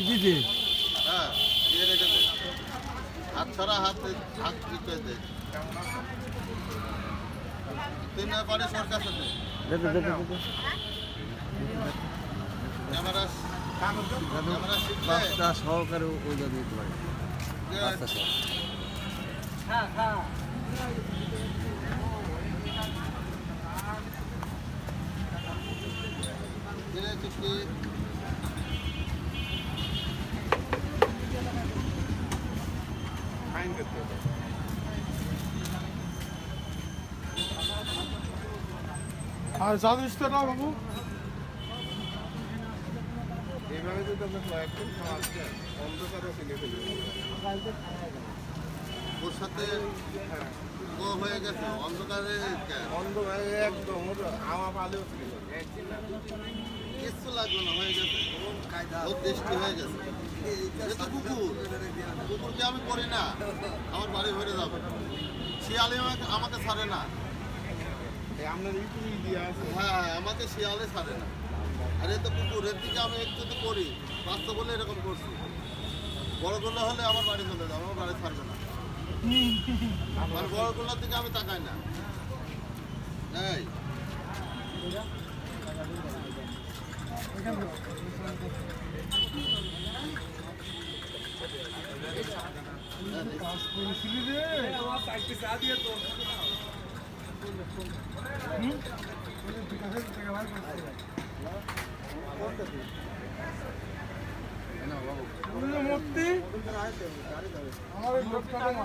দিতে হ্যাঁ দিয়ে রেখে দে হাত ছাড়া হাত দিতে দে তুই না পারিস ওর কাছে দে ক্যামেরা শিখলে সহকারে ওই জায়গায় দিতে পারি আচ্ছা স্যার দিলে চুক্তি আর জানিস তো না বাবু এইভাবে যদি আমরা কয়েকজন খাওয়াচ্ছেন অন্ধকারও ফেলে ফেলবে ওর সাথে ও হয়ে গেছে অন্ধকারে অন্ধকারে একদম আমার ভালোও ছিল কিচ্ছু লাগলো না হয়ে গেছে ওর দৃষ্টি হয়ে গেছে এটা তো কুকুরকে আমি করি না আমার বাড়ি ভরে যাবে শিয়ালে আমাকে ছাড়ে না হ্যাঁ আমাকে শিয়ালে ছাড়ে না আর এ তো কুকুর এর দিকে আমি একটু তো করি বাচ্চা বলে এরকম করছি বড়গুলো হলে আমার বাড়ি চলে যাবে আমার বাড়ি ছাড়বে না আর বড়গুলোর দিকে আমি তাকাই না এই মূর্তি আমার